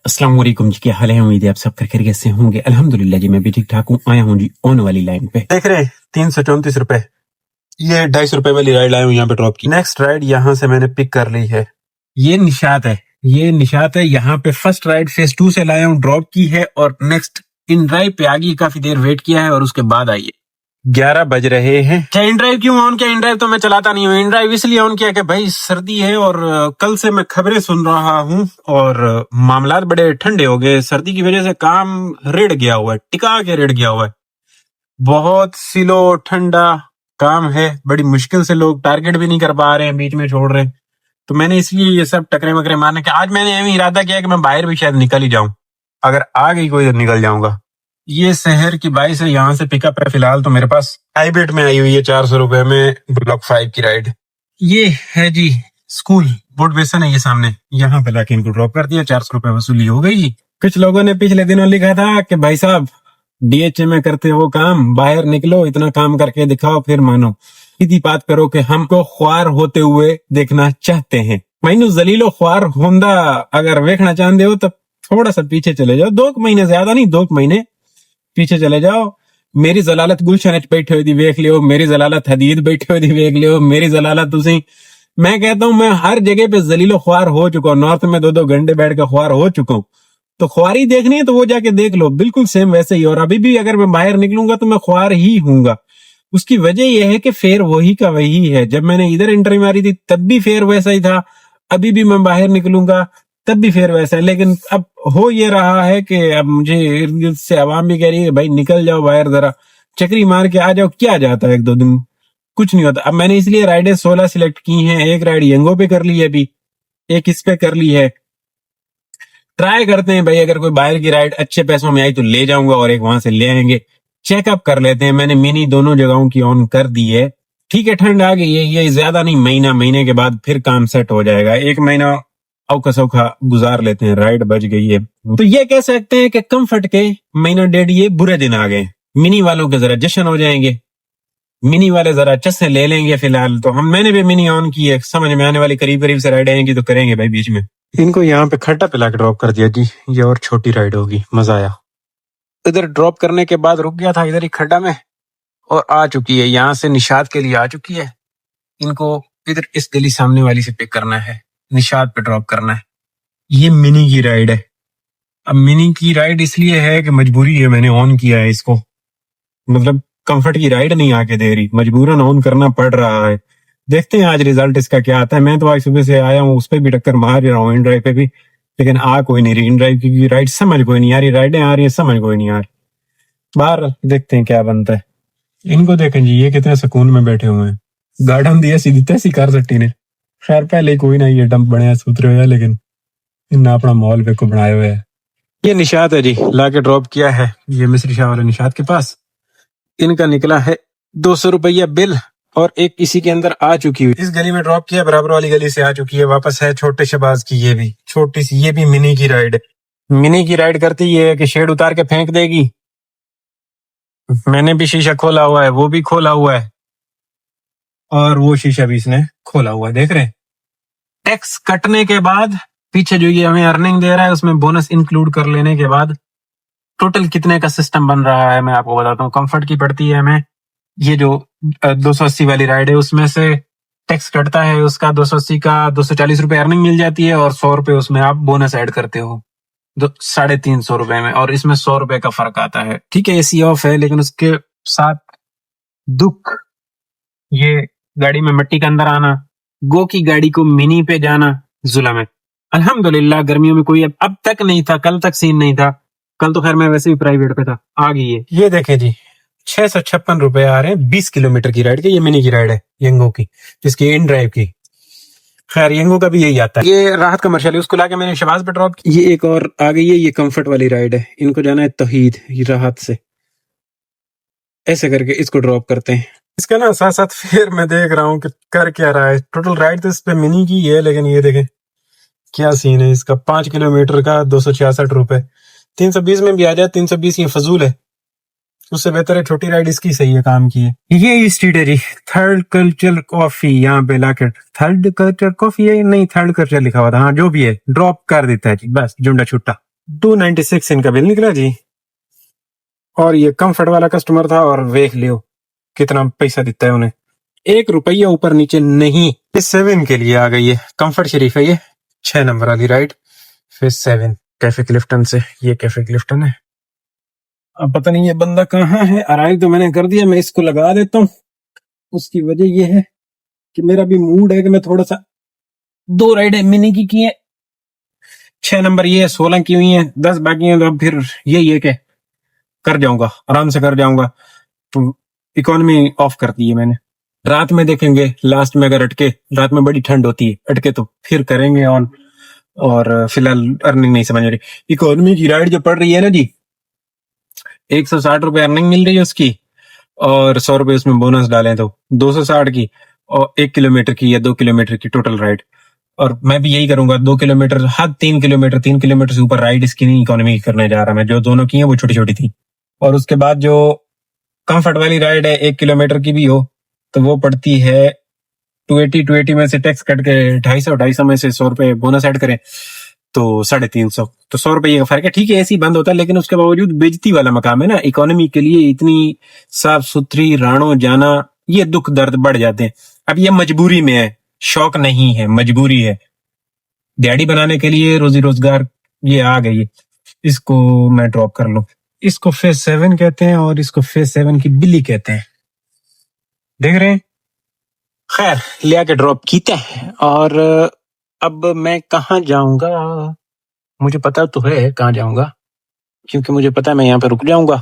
अस्सलाम वालेकुम जी, क्या हाल है? उम्मीद है आप सब खैरियत से होंगे। अल्हम्दुलिल्लाह जी, मैं भी ठीक ठाक हूँ। आया हूँ जी ऑन वाली लाइन पे। देख रहे हैं 334 रुपए, ये 250 रुपए वाली राइड आया हूँ यहाँ पे ड्रॉप की। नेक्स्ट राइड यहाँ से मैंने पिक कर ली है। ये निशात है, ये निशात है। यहाँ पे फर्स्ट राइड फेज 2 से लाया हूँ, ड्रॉप की है और नेक्स्ट इन ड्राइव पे आगे काफी देर वेट किया है और उसके बाद आई है। 11 बज रहे हैं। क्या इन ड्राइव क्यों ऑन किया? इन ड्राइव तो मैं चलाता नहीं हूँ। इन ड्राइव इसलिए ऑन किया कि भाई सर्दी है और कल से मैं खबरें सुन रहा हूँ और मामलात बड़े ठंडे हो गए। सर्दी की वजह से काम रेड़ गया हुआ है, टिका के रेड़ गया हुआ है। बहुत सिलो ठंडा काम है, बड़ी मुश्किल से लोग टारगेट भी नहीं कर पा रहे हैं, बीच में छोड़ रहे हैं। तो मैंने इसलिए ये सब टकरे वकरे मारने के आज मैंने एवं इरादा किया कि मैं बाहर भी शायद निकल ही जाऊं। अगर आ गई कोई तो निकल जाऊंगा। ये शहर की बाइक है, यहाँ से पिकअप है। फिलहाल तो मेरे पास हाइब्रिड में आई हुई है 400 रुपए में ब्लॉक 5 की राइड। ये है जी स्कूल बोर्ड बेसन है, ये सामने। यहाँ पे लाके इनको ड्रॉप कर दिया, 400 रुपए वसूली हो गई। कुछ लोगों ने पिछले दिनों लिखा था कि भाई साहब डीएचए में करते हो काम, बाहर निकलो, इतना काम करके दिखाओ फिर मानो। सीधी बात करो कि हमको ख्वार होते हुए देखना चाहते हैं। मैनू जलीलो ख्वार होंदा अगर देखना चाहते हो तो थोड़ा सा पीछे चले जाओ, 2 महीने, ज्यादा नहीं 2 महीने पीछे चले जाओ। मेरी जलालत गुलशन बैठे हुए देख लियो, मेरी जलालत हदीद बैठे हुए देख लियो, मेरी जलालत तुसी। मैं कहता हूं मैं हर जगह पे जलीलो ख्वार हो चुका हूं। नॉर्थ में 2-2 घंटे बैठ कर ख्वार हो चुका हूं। तो ख्वारी देखनी है तो वो जाके देख लो, बिल्कुल सेम वैसे ही। और अभी भी अगर मैं बाहर निकलूंगा तो मैं ख्वार ही हूंगा। उसकी वजह यह है कि फेयर वही का वही है। जब मैंने इधर एंट्री मारी थी तब भी फेयर वैसा ही था, अभी भी मैं बाहर निकलूंगा तब भी फेयर वैसा है। लेकिन अब हो ये रहा है कि अब मुझे इर्द गिर्द से आवाम भी कह रही है भाई निकल जाओ बाहर, जरा चक्री मार के आ जाओ। क्या जाता है 1-2 दिन, कुछ नहीं होता। अब मैंने इसलिए राइडें 16 सिलेक्ट की हैं। एक राइड यंगो पे कर ली है, अभी एक इस पे कर ली है। ट्राई करते हैं भाई, अगर कोई बाहर की राइड अच्छे पैसों में आई तो ले जाऊंगा और एक वहां से ले आएंगे। चेकअप कर लेते हैं। मैंने मिनी दोनों जगहों की ऑन कर दी है। ठीक है, ठंड आ गई है, ये ज्यादा नहीं, महीने के बाद फिर काम सेट हो जाएगा। 1 महीना औखा सौखा गुजार लेते हैं, राइड बच गई है। तो ये कह सकते हैं कि कम्फर्ट के महीना डेढ़ ये बुरे दिन आ गए। मिनी वालों के जरा जश्न हो जाएंगे, मिनी वाले जरा चस्से ले लेंगे। फिलहाल तो मैंने भी मिनी ऑन की है, समझ में आने वाली करीब करीब से राइड आएंगी तो करेंगे भाई बीच में। इनको यहाँ पे खट्टा पिला के ड्रॉप कर दिया जी, ये और छोटी राइड होगी, मजा आया। इधर ड्रॉप करने के बाद रुक गया था इधर ही खड्डा में और आ चुकी है, यहाँ से निशात के लिए आ चुकी है। इनको इधर इस गली सामने वाली से पिक करना है, निशात पे ड्रॉप करना है। ये मिनी की राइड है। अब मिनी की राइड इसलिए है कि मजबूरी है, मैंने ऑन किया है इसको। मतलब कंफर्ट की राइड नहीं आके दे रही, मजबूरन ऑन करना पड़ रहा है। देखते हैं आज रिजल्ट इसका क्या आता है। मैं तो आज सुबह से आया हूँ, उस पर भी टक्कर मार रहा हूँ इन ड्राइव पे भी, लेकिन आ कोई नहीं रही इन ड्राइव की राइड, समझ कोई नहीं आ रही। राइडें आ रही है, समझ कोई नहीं आ रही। बाहर देखते हैं क्या बनता है। इनको देखें जी, ये कितने सुकून में बैठे हुए हैं। गार्डन दिया सीधी तैसी कार सट्टी ने। खैर पहले कोई ना, ये डंप बने सुथरे हुए, लेकिन इन्हें अपना माहौल पे को बनाए हुए है। ये निशात है जी, लाके ड्रॉप किया है ये मिस्री शाह वाले निशात के पास। इनका निकला है 200 रुपया बिल और एक इसी के अंदर आ चुकी हुई। इस गली में ड्रॉप किया, बराबर वाली गली से आ चुकी है। वापस है छोटे शबाज की, ये भी छोटी सी, ये भी मिनी की राइड है। मिनी की राइड करती ये है कि शेड उतार के फेंक देगी। मैंने भी शीशा खोला हुआ है, वो भी खोला हुआ है और वो शीशा भी इसने खोला हुआ है। देख रहे हैं, टैक्स कटने के बाद पीछे जो ये हमें अर्निंग दे रहा है उसमें बोनस इंक्लूड कर लेने के बाद टोटल कितने का सिस्टम बन रहा है मैं आपको बताता हूँ। कंफर्ट की पड़ती है हमें ये जो 280 वाली राइड है, उसमें से टैक्स कटता है उसका 280 का 240 रुपए अर्निंग मिल जाती है और 100 रुपए उसमें आप बोनस ऐड करते हो 350 रुपए में, और इसमें 100 रुपए का फर्क आता है। ठीक है, एसी ऑफ है, लेकिन उसके साथ दुख, ये गाड़ी में मिट्टी के अंदर आना, गो की गाड़ी को मिनी पे जाना जुल्म है। अल्हम्दुलिल्लाह गर्मियों में कोई अब तक नहीं था, कल तक सीन नहीं था। कल तो खैर मैं वैसे भी प्राइवेट पे था, आ गई है। ये देखें जी, 656 रुपए आ रहे हैं 20 किलोमीटर की राइड के। ये मिनी की राइड है यंगो की, जिसकी इन ड्राइव की। खैर यंगो का भी यही आता है। ये राहत कमर्शियल है, उसको लाके मैंने शबाज पे ड्रॉप की। ये एक और आ गई है, ये कंफर्ट वाली राइड है। इनको जाना है तौहीद, ये राहत से ऐसे करके इसको ड्रॉप करते हैं। इसका ना साथ साथ फिर मैं देख रहा हूँ कि कर क्या रहा है। टोटल राइड तो इस पे मिनी की है, लेकिन ये देखें क्या सीन है इसका। 5 किलोमीटर का 266 रुपए। 320 में भी आ जाए, 320 ये फजूल है, उससे बेहतर है छोटी राइड इसकी सही है, काम की है। ये स्ट्रीट है जी, थर्ड कल्चर कॉफी। यहाँ पे लाके थर्ड कल्चर कॉफी है, नहीं थर्ड कल्चर लिखा हुआ था, हाँ जो भी है, ड्रॉप कर देता है जी, बस झुंडा छुट्टा। 296 इनका बिल निकला जी। और ये कंफर्ट वाला कस्टमर था और देख लियो कितना पैसा देता है उन्हें, 1 रुपया ऊपर नीचे नहीं। फेज 7 के लिए आ गई है, कंफर्ट शरीफ है ये, 6 नंबर वाली राइड, फेज 7 कैफे क्लिफ्टन से। ये कैफे क्लिफ्टन है। अब पता नहीं ये बंदा कहाँ है। अराइव तो मैंने कर दिया, मैं इसको लगा देता हूँ। उसकी वजह ये है कि मेरा भी मूड है कि मैं थोड़ा सा 2 राइडें मिनी की है। 6 नंबर ये है, 16 की हुई है, 10 बाकी है। तो अब फिर यही है कि कर जाऊंगा, आराम से कर जाऊंगा। तो इकोनॉमी ऑफ कर दी है मैंने। रात में देखेंगे, लास्ट में अगर अटके, रात में बड़ी ठंड होती है, अटके तो फिर करेंगे ऑन। और फिलहाल अर्निंग नहीं समझ रही। इकोनॉमी की राइड जो पड़ रही है ना जी, 160 रुपए अर्निंग मिल रही है उसकी, और 100 रुपए उसमें बोनस डालें तो 260 की, और 1 किलोमीटर की या 2 किलोमीटर की टोटल राइड। और मैं भी यही करूंगा, 2 किलोमीटर, हद 3 किलोमीटर, 3 किलोमीटर से ऊपर राइड इसकी नहीं इकोनॉमी करने जा रहा मैं। जो दोनों की है वो छोटी छोटी थी। और उसके बाद जो कंफर्ट वाली राइड है 1 किलोमीटर की भी हो तो वो पड़ती है 280 में से टैक्स कट के 250 में से 100 रुपए बोनस ऐड करें तो 350। तो 100 रुपये का फर्क है। ठीक है, ऐसे ही बंद होता है, लेकिन उसके बावजूद बेइज्जती वाला मकाम है ना। इकोनॉमी के लिए इतनी साफ सुथरी राणो जाना, ये दुख दर्द बढ़ जाते हैं। अब ये मजबूरी में है, शौक नहीं है, मजबूरी है। दिहाड़ी बनाने के लिए रोजी रोजगार ये आ गई है। इसको मैं ड्रॉप कर लूं। इसको फेज 7 कहते हैं और इसको फेज 7 की बिल्ली कहते हैं। देख रहे हैं। खैर, ले आके ड्रॉप कीता है। और अब मैं कहाँ जाऊंगा, मुझे पता तो है कहाँ जाऊंगा, क्योंकि मुझे पता है मैं यहाँ पे रुक जाऊंगा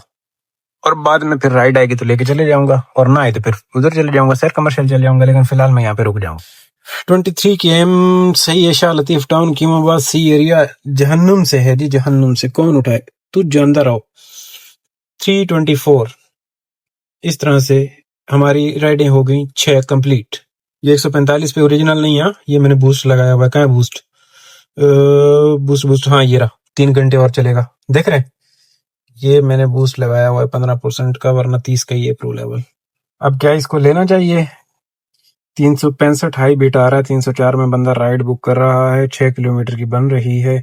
और बाद में फिर राइड आएगी तो लेके चले जाऊंगा, और ना आए तो फिर उधर चले जाऊंगा, सैर कमर्शियल चले जाऊंगा। लेकिन फिलहाल मैं यहाँ पे रुक जाऊंगा। 23 की एम सही है। शाह लतीफ टाउन कीमाबाद सी एरिया जहन्नुम से है जी, जहन्नुम से कौन उठाए, तू जानता रहो। 324 इस तरह से हमारी राइडें हो गई 6 कंप्लीट। ये 145 पे ओरिजिनल नहीं है, ये मैंने बूस्ट लगाया हुआ है। कहाँ है बूस्ट? बूस्ट बूस्ट, हाँ ये रहा। 3 घंटे और चलेगा, देख रहे हैं। ये मैंने बूस्ट लगाया हुआ है 15% का, वरना 30 का ही अप्रूव लेवल। अब क्या इसको लेना चाहिए? 365 हाई बीट आ रहा है, 304 में बंदा राइड बुक कर रहा है, 6 किलोमीटर की बन रही है।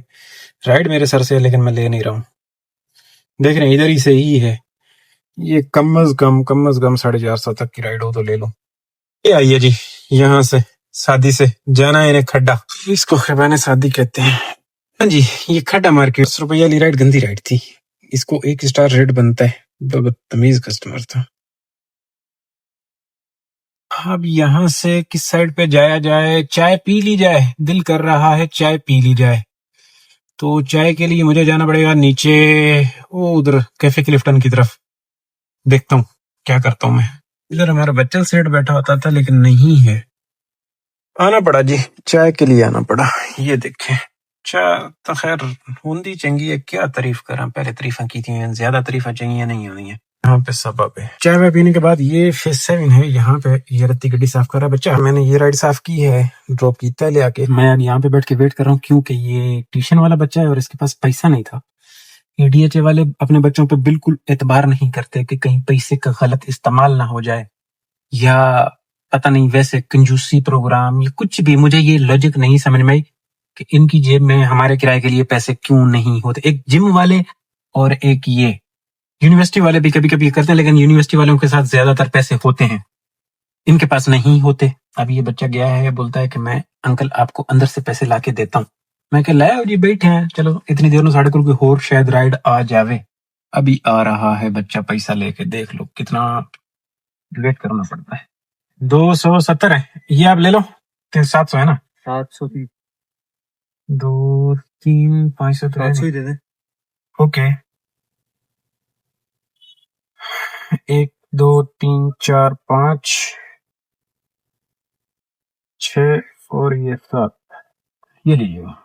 राइड मेरे सर से है लेकिन मैं ले नहीं रहा हूँ। देख रहे हैं, इधर ही से ही है ये। कम अज कम 450 तक की राइड हो तो ले लो। ये आइए जी, यहाँ से शादी से जाना है इन्हें खड्डा, इसको खैबाने शादी कहते हैं। हाँ जी, ये खड्डा मार्केट 10 रुपये वाली राइड गंदी राइड थी, इसको 1 स्टार रेट बनता है। बदतमीज कस्टमर था। अब यहाँ से किस साइड पे जाया जाए? चाय पी ली जाए, दिल कर रहा है चाय पी ली जाए। तो चाय के लिए मुझे जाना पड़ेगा नीचे, वो उधर कैफे क्लिफ्टन की तरफ। देखता हूँ क्या करता हूँ मैं। इधर हमारा बच्चा सेठ बैठा होता था लेकिन नहीं है। आना पड़ा जी, चाय के लिए आना पड़ा। ये देखें, चाय तो खैर होंदी चंगी है, क्या तारीफ करा। पहले तारीफा की थी, ज्यादा तारीफा चाहिए नहीं हुई है। यहाँ पे सबब है। चाय वाय पीने के बाद ये फेज 7 है। यहाँ पे ये रत्ती गड्डी साफ कर रहा है बच्चा। मैंने ये राइड साफ की है, ड्रॉप कीता है ले आके। मैं अब यहाँ पे बैठ के वेट कर रहा हूँ, क्योंकि ये ट्यूशन वाला बच्चा है और इसके पास पैसा नहीं था। ये डीएचए वाले अपने बच्चों पे बिल्कुल एतबार नहीं करते कि कहीं पैसे का गलत इस्तेमाल ना हो जाए, या पता नहीं वैसे कंजूसी प्रोग्राम या कुछ भी। मुझे ये लॉजिक नहीं समझ में आई कि इनकी जेब में हमारे किराए के लिए पैसे क्यों नहीं होते। एक जिम वाले और एक ये यूनिवर्सिटी वाले भी कभी कभी करते हैं, लेकिन यूनिवर्सिटी वालों के साथ ज्यादातर पैसे होते हैं, इनके पास नहीं होते। अब ये बच्चा गया है, बोलता है कि मैं अंकल आपको अंदर से पैसे लाके देता हूँ। मैं कह लाया जी, बैठे हैं, चलो इतनी देर में साढ़े को कोई और शायद राइड आ जावे। अभी आ रहा है बच्चा पैसा लेके, देख लो कितना वेट करना पड़ता है। 270 है ये, आप ले लो। 700 है ना? 700 की 2 3 500 तो 500 ही दे दे। ओके, 1 2 3 4 5 6 और ये 7, ये लीजिएगा।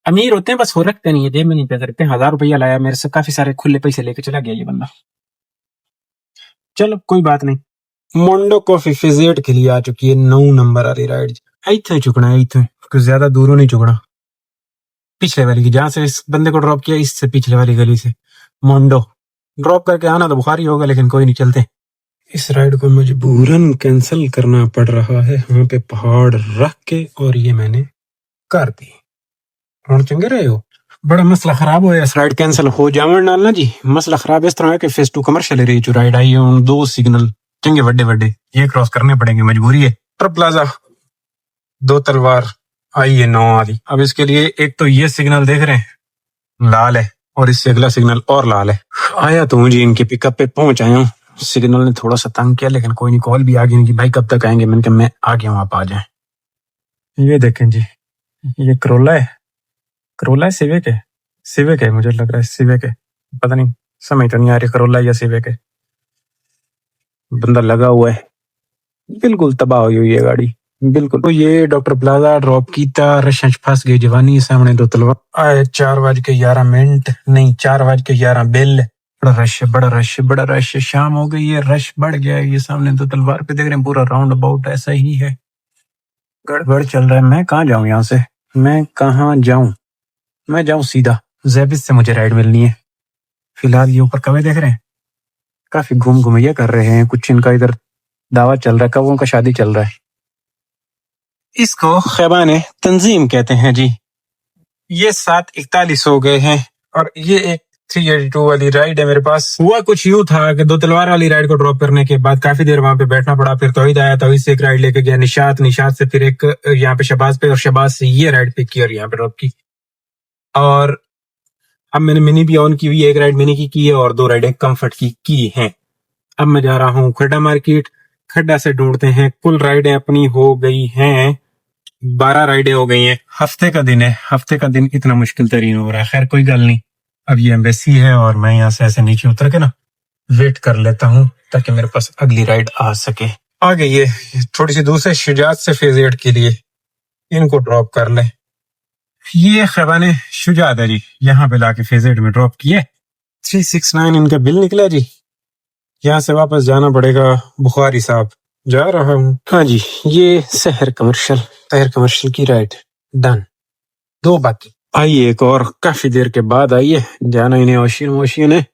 अमीर होते हैं बस, हो रखते नहीं है, जेब में नहीं पैसे रखते। 1000 रुपया लाया मेरे से, काफी सारे खुले पैसे लेके चला गया ये बंदा। चलो कोई बात नहीं। मोंडो कॉफी फिजेट के लिए आ चुकी है 9 नंबर वाली राइड। इथे चुकना है, इथे कुछ ज्यादा दूरों नहीं चुकना। पिछले वाली की, जहां से इस बंदे को ड्रॉप किया, इससे पिछले वाली गली से मोंडो ड्रॉप करके आना तो बुखारी होगा, लेकिन कोई नहीं, चलते। इस राइड को मजबूरन कैंसिल करना पड़ रहा है वहां पे पहाड़ रख के, और ये मैंने कर दी। ਹੁਣ ਚੰਗੇ ਰਹੇ ਹੋ। बड़ा मसला खराब होया इस राइड कैंसिल हो जावन नाल ना जी। मसला खराब इस तरह है कि फेस 2 कमर्शियल एरिया जो राइड आई है उन 2 सिग्नल चंगे बड़े बड़े ये क्रॉस करने पड़ेंगे, मजबूरी है। ट्रप प्लाजा 2 तलवार आई है 9 वाली। अब इसके लिए एक तो ये सिग्नल देख रहे हैं लाल है और इससे अगला सिग्नल और लाल है। आया तो हूँ जी इनके पिकअप पे पहुंच आया हूँ। सिग्नल ने थोड़ा सा तंग किया लेकिन कोई नहीं, कॉल भी आ गई इनकी, भाई कब तक आएंगे। मैंने कहा मैं आ गया हूँ, आप आ जाए। ये देखें जी, ये करोला है, करोला है सिविक है, सिविक है मुझे लग रहा है, सिविक है, पता नहीं समझ तो नहीं आ रही करोला या सिविक है। बंदा लगा हुआ है, बिल्कुल तबाह हुई हुई है गाड़ी बिल्कुल। तो ये डॉक्टर प्लाजा ड्रॉप कीता, रश फंस गई जवानी सामने 2 तलवार आए। 4:11 नहीं 4:11 बिल। बड़ा रश है, बड़ा रश है, बड़ा रश है। शाम हो गई है, रश बढ़ गया है। ये सामने 2 तलवार पे देख रहे हैं, पूरा राउंड अबाउट ऐसा ही है, गड़बड़ चल रहा है। मैं कहाँ जाऊं यहाँ से, मैं कहाँ जाऊं? मैं जाऊं सीधा जेबिस से, मुझे राइड मिलनी है। फिलहाल ये ऊपर कवे देख रहे हैं, काफी घूम घुमैया कर रहे हैं। कुछ इनका इधर दावा चल रहा है, कौओं का शादी चल रहा है। इसको खैबान तंजीम कहते हैं जी। ये 7:41 हो गए हैं और ये एक 382 वाली राइड है मेरे पास। हुआ कुछ यूं था कि 2 तलवार वाली राइड को ड्रॉप करने के बाद काफी देर वहां पे बैठना पड़ा। फिर तौहीद आया, तौहीद से एक राइड लेके गया निशात, निशात से फिर एक यहाँ पे शबाज पे, और शबाज से ये राइड पिक की और यहाँ पे ड्रॉप की। और अब मैंने मिनी भी ऑन की हुई है, एक राइड मिनी की है और 2 राइडें कंफर्ट की हैं। अब मैं जा रहा हूँ खड्डा मार्केट, खड्डा से ढूंढते हैं। कुल राइडें अपनी हो गई हैं 12 राइडें हो गई हैं। हफ्ते का दिन है, हफ्ते का दिन इतना मुश्किल तरीन हो रहा है। खैर कोई गल नहीं, अब ये एम्बेसी है और मैं यहाँ से ऐसे नीचे उतर के ना वेट कर लेता हूँ ताकि मेरे पास अगली राइड आ सके। आ गई है थोड़ी सी दूर से, शुजात से फेज 8 के लिए इनको ड्रॉप कर ले। ये खैबाने शुजात है जी, यहाँ पे लाके फेज 8 में ड्रॉप किए। 369 इनका बिल निकला जी। यहाँ से वापस जाना पड़ेगा बुखारी साहब, जा रहा हूँ। हाँ जी, ये शहर कमर्शियल की राइड डन। 2 बाकी आई, एक और काफी देर के बाद आई है। जाना इन्हें ओशियन है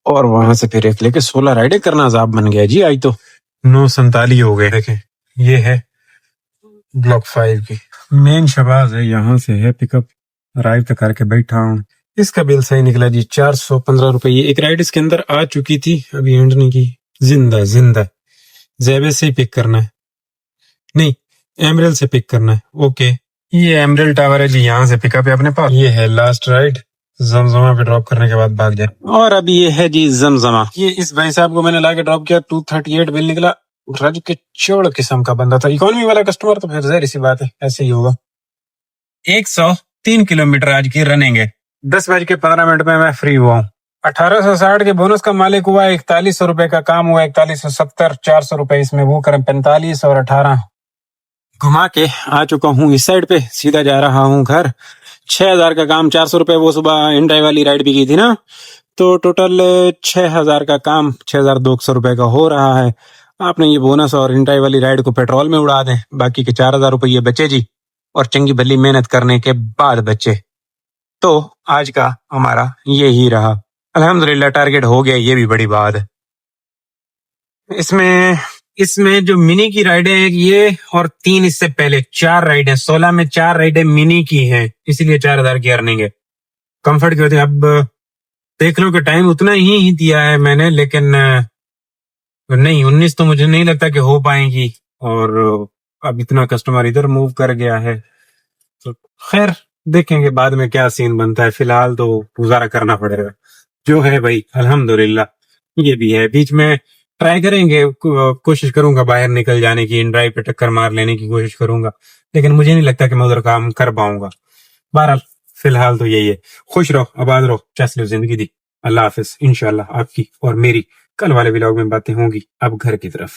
और वहां से फिर एक लेके 16 राइडें करना अजाब बन गया जी। आई तो 9:47 हो गए। देखें ये है ब्लॉक 5 की मेन शबाज है, यहाँ से है पिकअप। अराइव तक करके बैठा हूँ। इसका बिल सही निकला जी, 415 रुपए। ये एक राइड इसके अंदर आ चुकी थी, अभी एंड नहीं की। जिंदा जेबे से पिक करना है, नहीं एमरल से पिक करना है। ओके, ये एमरल टावर है जी, यहाँ से पिकअप है अपने पास। ये है लास्ट राइड, जमजमा पे ड्रॉप करने के बाद भाग जाए। और अभी ये है जी जमजमा। ये इस भाई साहब को मैंने लाके ड्रॉप किया, 238 बिल निकला। रज के चोड़ किस्म का बंदा था, इकोनॉमी वाला कस्टमर, तो फिर जाहिर सी बात है ऐसे ही होगा। 103 किलोमीटर आज की रनिंग है। 10:15 में मैं फ्री हुआ हूँ। 1860 के बोनस का मालिक हुआ। 4100 रुपए का काम हुआ, 4170, 400 रुपए इसमें वो करें 45 और 18 घुमा के आ चुका हूँ इस साइड पे। सीधा जा रहा हूँ घर। 6000 का काम, 400 रुपए वो सुबह इंड्राइव वाली राइड भी की थी ना, तो टोटल 6000 का काम 6200 रुपए का हो रहा है। आपने ये बोनस और इंड्राइव वाली राइड को पेट्रोल में उड़ा दें, बाकी के 4000 रुपये बचे जी, और चंगी भली मेहनत करने के बाद बचे। तो आज का हमारा ये ही रहा। अल्हम्दुलिल्लाह टारगेट हो गया, ये भी बड़ी बात है। इसमें जो मिनी की राइडें हैं ये, और 3 इससे पहले 4 राइडें, 16 में 4 राइडें मिनी की हैं, इसीलिए 4000 की अर्निंग है। कंफर्ट की होती है। अब देख लो कि टाइम उतना ही दिया है मैंने, लेकिन नहीं 19 तो मुझे नहीं लगता कि हो पाएंगी, और अब इतना कस्टमर इधर मूव कर गया है, तो खैर देखेंगे बाद में क्या सीन बनता है। फिलहाल तो गुजारा करना पड़ेगा, जो है भाई अल्हम्दुलिल्लाह। ये भी है, बीच में ट्राई करेंगे, कोशिश करूंगा बाहर निकल जाने की, इन ड्राइव पे टक्कर मार लेने की कोशिश करूंगा, लेकिन मुझे नहीं लगता कि मैं उधर काम कर पाऊंगा। बहरहाल फिलहाल तो यही है। खुश रहो, आबाद रहो, चैस लो जिंदगी दी। अल्लाह हाफिज। इंशाल्लाह आपकी और मेरी कल वाले व्लॉग में बातें होंगी अब घर की तरफ।